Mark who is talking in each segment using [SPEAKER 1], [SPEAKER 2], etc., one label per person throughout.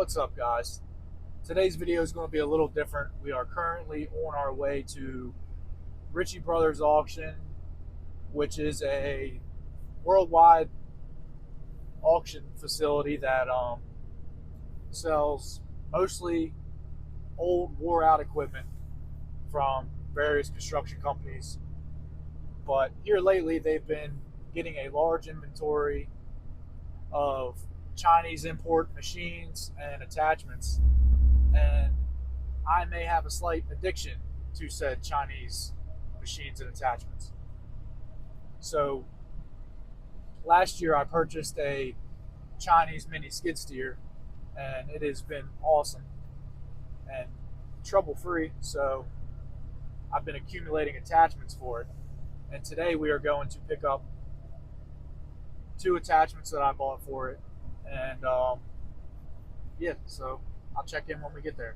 [SPEAKER 1] What's up, guys? Today's video is going to be a little different. We are currently on our way to Ritchie Bros auction, which is a worldwide auction facility that sells mostly old wore out equipment from various construction companies. But here lately they've been getting a large inventory of Chinese import machines and attachments, and I may have a slight addiction to said Chinese machines and attachments. So last year I purchased a Chinese mini skid steer, and it has been awesome and trouble free. So I've been accumulating attachments for it, and today we are going to pick up two attachments that I bought for it. And yeah, so I'll check in when we get there.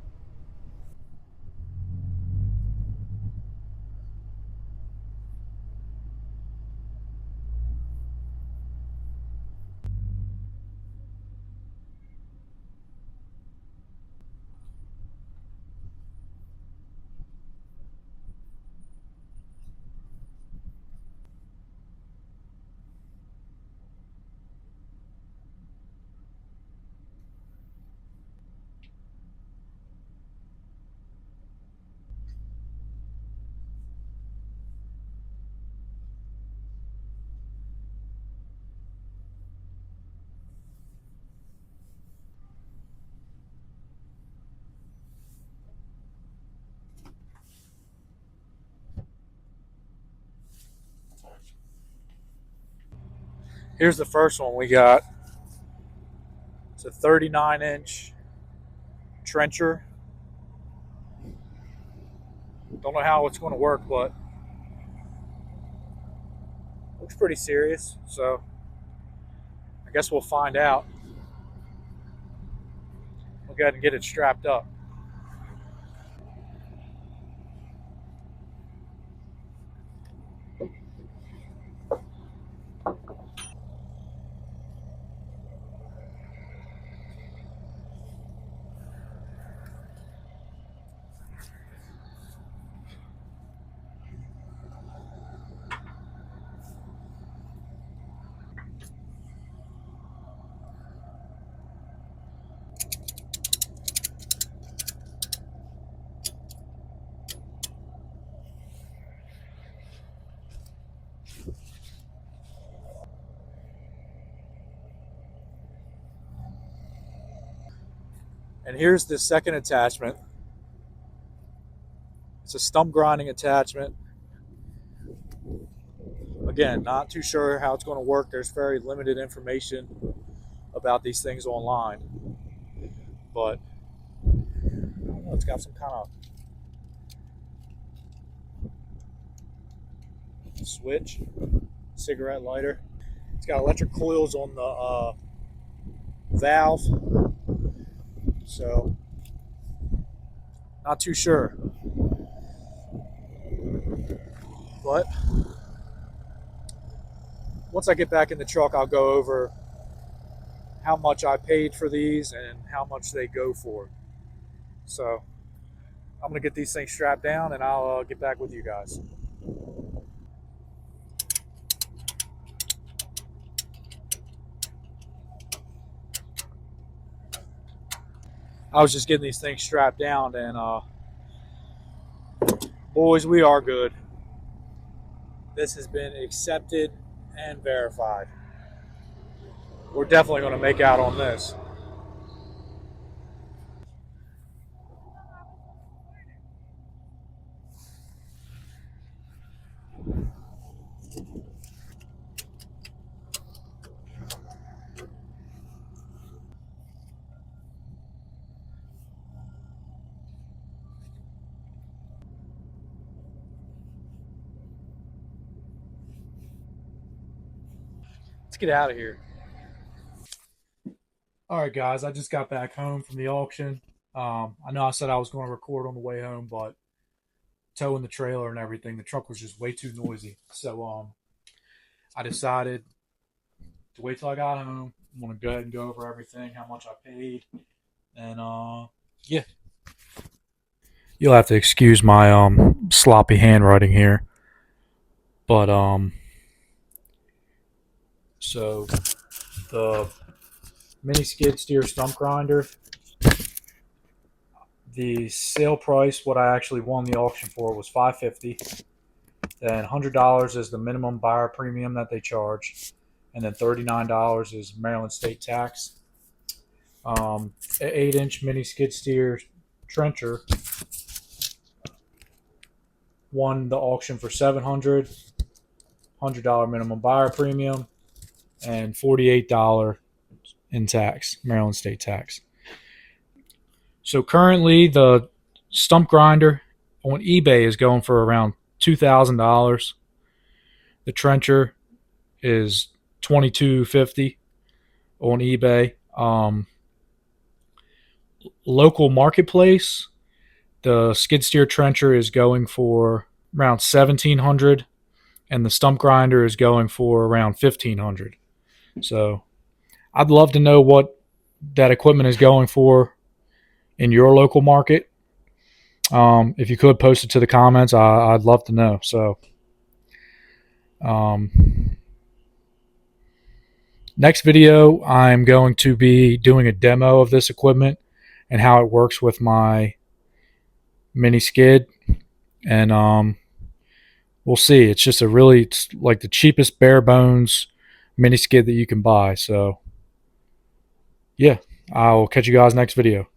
[SPEAKER 1] Here's the first one we got. It's a 39-inch trencher. Don't know how it's going to work, but looks pretty serious. So I guess we'll find out. We'll go ahead and get it strapped up. And here's the second attachment. It's a stump grinding attachment. Again, not too sure how it's going to work. There's very limited information about these things online. But I don't know, it's got some kind of switch, cigarette lighter. It's got electric coils on the valve. So, not too sure. But once I get back in the truck, I'll go over how much I paid for these and how much they go for. So I'm going to get these things strapped down, and I'll get back with you guys. I was just getting these things strapped down, and boys, we are good. This has been accepted and verified. We're definitely going to make out on this. Let's get out of here. All right, guys, I just got back home from the auction. I know I said I was going to record on the way home, but towing the trailer and everything, the truck was just way too noisy. So I decided to wait till I got home. I'm going to go ahead and go over everything, how much I paid, And yeah, you'll have to excuse my sloppy handwriting here, but so the mini skid steer stump grinder, the sale price, what I actually won the auction for, was $550. Then $100 is the minimum buyer premium that they charge, and then $39 is Maryland state tax. An 8-inch mini skid steer trencher won the auction for $700, $100 minimum buyer premium, and $48 in tax, Maryland state tax. So currently, the stump grinder on eBay is going for around $2,000. The trencher is $2,250 on eBay. Local marketplace, the skid steer trencher is going for around $1,700, and the stump grinder is going for around $1,500. So I'd love to know what that equipment is going for in your local market. If you could post it to the comments, I'd love to know. So next video, I'm going to be doing a demo of this equipment and how it works with my mini skid. And we'll see. It's just it's like the cheapest bare bones mini skid that you can buy. So yeah, I'll catch you guys next video.